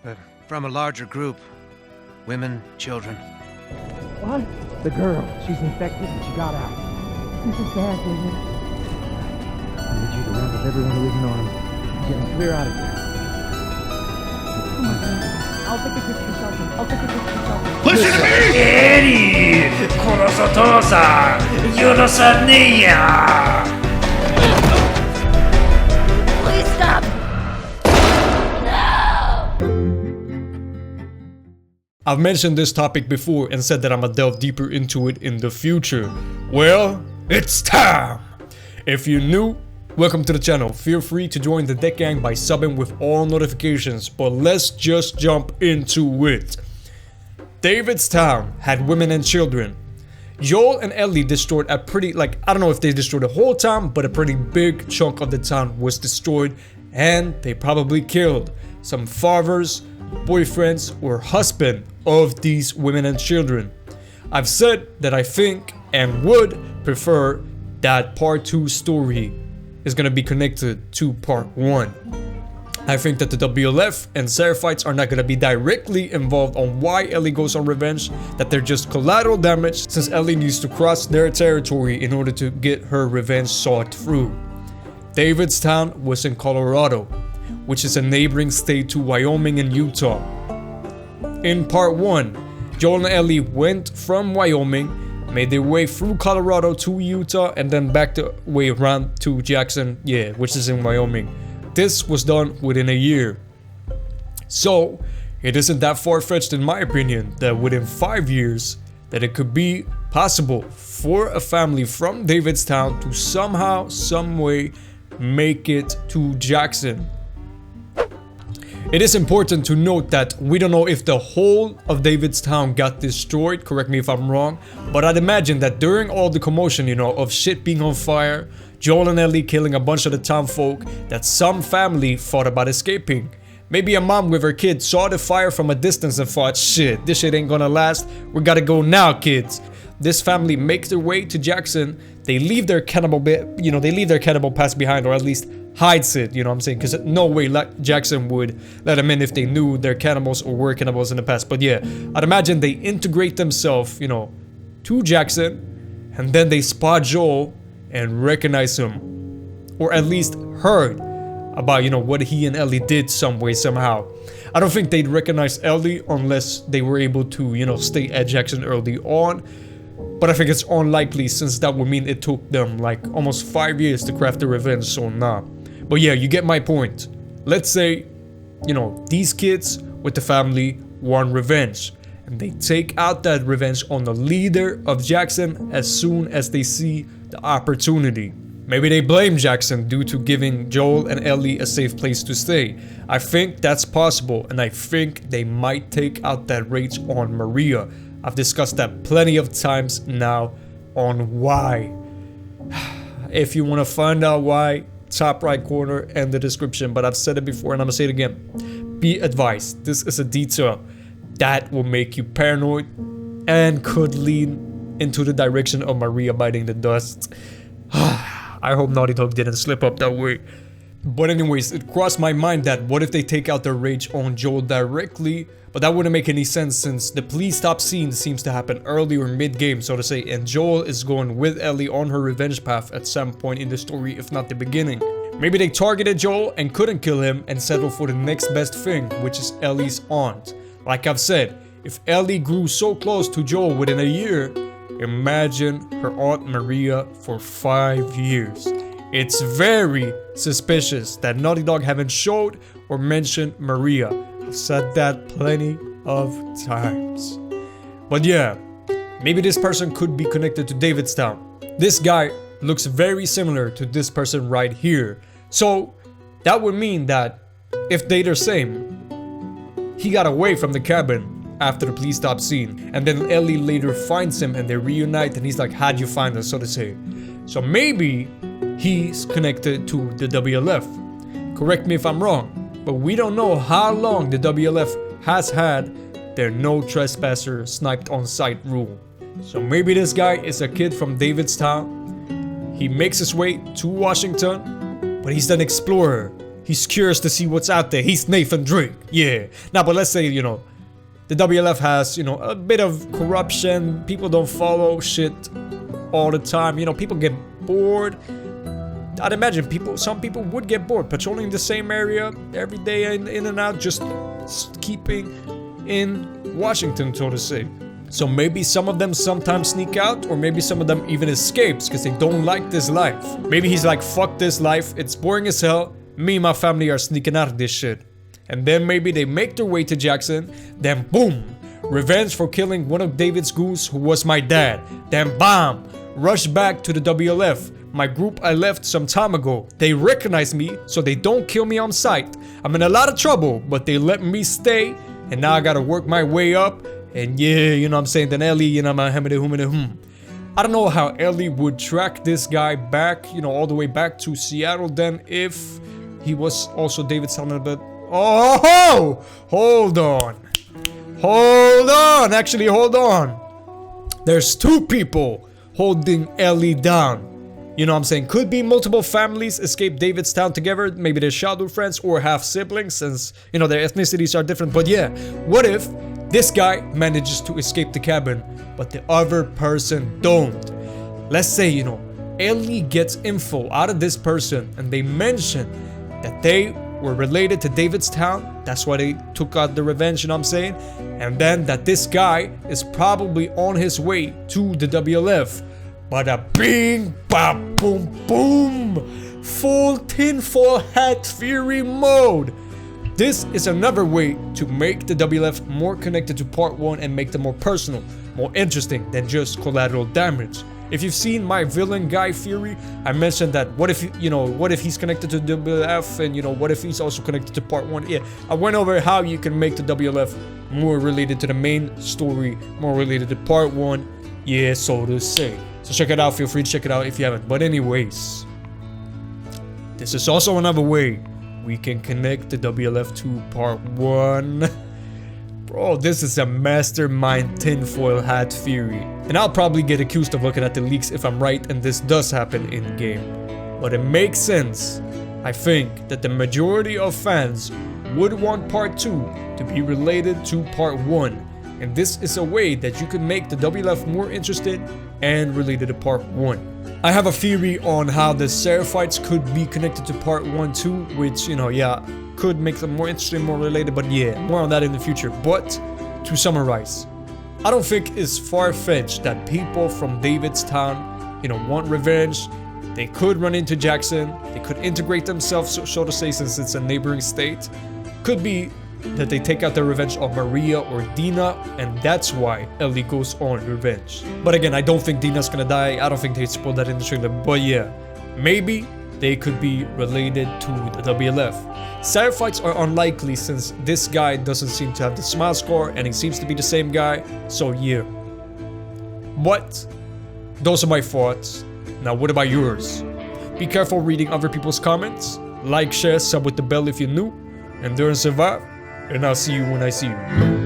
but from a larger group. Women, children. What? The girl. She's infected and she got out. This is bad, David. I need you to round up everyone who isn't armed. Get them clear out of here. I'll take a picture selfie. I'll take a picture selfie. Listen to me! Eddie! 殺すお父さん許さねえや Please stop! I've mentioned this topic before and said that I'ma delve deeper into it in the future. Well, it's time! If you're new, welcome to the channel. Feel free to join the deck gang by subbing with all notifications, but let's just jump into it. David's town had women and children. Joel and Ellie destroyed a pretty, I don't know if they destroyed the whole town, but a pretty big chunk of the town was destroyed, and they probably killed some fathers, boyfriends, or husband of these women and children. I've said that I think and would prefer that part 2 story is gonna be connected to part 1. I think that the WLF and Seraphites are not gonna be directly involved on why Ellie goes on revenge, that they're just collateral damage since Ellie needs to cross their territory in order to get her revenge sought through. David's town was in Colorado, which is a neighboring state to Wyoming and Utah. In part 1, Joel and Ellie went from Wyoming, made their way through Colorado to Utah, and then back the way around to Jackson, which is in Wyoming. This was done within a year. So, it isn't that far-fetched in my opinion that within 5 years that it could be possible for a family from David's town to somehow, some way make it to Jackson. It is important to note that we don't know if the whole of David's town got destroyed, correct me if I'm wrong, but I'd imagine that during all the commotion, of shit being on fire, Joel and Ellie killing a bunch of the town folk, that some family thought about escaping. Maybe a mom with her kid saw the fire from a distance and thought, shit, this shit ain't gonna last, we gotta go now, kids. This family makes their way to Jackson, they leave their cannibal they leave their cannibal past behind, or at least hides it, you know what I'm saying? Because no way Jackson would let them in if they knew they're cannibals or were cannibals in the past. But yeah, I'd imagine they integrate themselves, to Jackson, and then they spot Joel and recognize him, or at least heard about, what he and Ellie did some way, somehow. I don't think they'd recognize Ellie unless they were able to, stay at Jackson early on. But I think it's unlikely since that would mean it took them almost 5 years to craft the revenge, so nah. But yeah, you get my point. Let's say, these kids with the family want revenge. And they take out that revenge on the leader of Jackson as soon as they see the opportunity. Maybe they blame Jackson due to giving Joel and Ellie a safe place to stay. I think that's possible, and I think they might take out that rage on Maria. I've discussed that plenty of times now on why. If you want to find out why, top right corner and the description, but I've said it before and I'm gonna say it again. Be advised, this is a detail that will make you paranoid and could lead into the direction of Maria biting the dust. I hope Naughty Dog didn't slip up that way. But anyways, it crossed my mind that what if they take out their rage on Joel directly? But that wouldn't make any sense since the please stop scene seems to happen early or mid-game, so to say, and Joel is going with Ellie on her revenge path at some point in the story, if not the beginning. Maybe they targeted Joel and couldn't kill him and settled for the next best thing, which is Ellie's aunt. Like I've said, if Ellie grew so close to Joel within a year, imagine her Aunt Maria for 5 years. It's very suspicious that Naughty Dog haven't showed or mentioned Maria. I've said that plenty of times. But yeah, maybe this person could be connected to David's town. This guy looks very similar to this person right here. So that would mean that if they're the same, he got away from the cabin after the police stop scene, and then Ellie later finds him and they reunite and he's like, how'd you find us, so to say. So maybe he's connected to the WLF. Correct me if I'm wrong, but we don't know how long the WLF has had their no trespasser sniped on sight rule. So maybe this guy is a kid from David's town. He makes his way to Washington, but he's an explorer. He's curious to see what's out there. He's Nathan Drake. Yeah. Now, but let's say, you know, the WLF has, you know, a bit of corruption. People don't follow shit all the time. You know, people get bored. I'd imagine some people would get bored patrolling the same area every day in and out, just keeping in Washington, so to say. So maybe some of them sometimes sneak out, or maybe some of them even escapes because they don't like this life. Maybe he's like, fuck this life, it's boring as hell. Me and my family are sneaking out of this shit. And then maybe they make their way to Jackson, then boom, revenge for killing one of David's goons who was my dad. Then bam, rush back to the WLF. My group I left some time ago. They recognize me, so they don't kill me on sight. I'm in a lot of trouble, but they let me stay, and now I gotta work my way up. And yeah, you know what I'm saying, then Ellie, you know, I don't know how Ellie would track this guy back, you know, all the way back to Seattle then, if he was also David's son, but oh, hold on, actually hold on. There's two people holding Ellie down. You know what I'm saying? Could be multiple families escape David's town together. Maybe they're childhood friends or half siblings, since, you know, their ethnicities are different. But yeah, what if this guy manages to escape the cabin, but the other person don't? Let's say, you know, Ellie gets info out of this person, and they mention that they were related to David's town. That's why they took out the revenge, you know what I'm saying? And then that this guy is probably on his way to the WLF. Bada bing, ba boom, boom. Full tinfoil hat theory mode. This is another way to make the WLF more connected to part 1 and make them more personal, more interesting than just collateral damage. If you've seen my villain guy theory, I mentioned that what if, you know, what if he's connected to WLF, and, you know, what if he's also connected to part 1? Yeah, I went over how you can make the WLF more related to the main story, more related to part 1, yeah, so to say. So check it out, feel free to check it out if you haven't. But anyways, this is also another way we can connect the WLF to part 1. Bro, this is a mastermind tinfoil hat theory. And I'll probably get accused of looking at the leaks if I'm right and this does happen in game. But it makes sense. I think that the majority of fans would want part 2 to be related to part 1. And this is a way that you can make the WLF more interested and related to part 1. I have a theory on how the Seraphites could be connected to part 1 too, which, you know, yeah, could make them more interesting, more related, but yeah, more on that in the future. But to summarize, I don't think it's far-fetched that people from David's town, you know, want revenge. They could run into Jackson, they could integrate themselves, so to say, since it's a neighboring state. Could be that they take out their revenge on Maria or Dina, and that's why Ellie goes on revenge. But again, I don't think Dina's gonna die. I don't think they spoiled that in the trailer. But yeah, maybe they could be related to the WLF. Seraphites are unlikely since this guy doesn't seem to have the smile score and he seems to be the same guy, so yeah. But those are my thoughts. Now what about yours? Be careful reading other people's comments. Like, share, sub with the bell if you're new. Endure and survive. And I'll see you when I see you.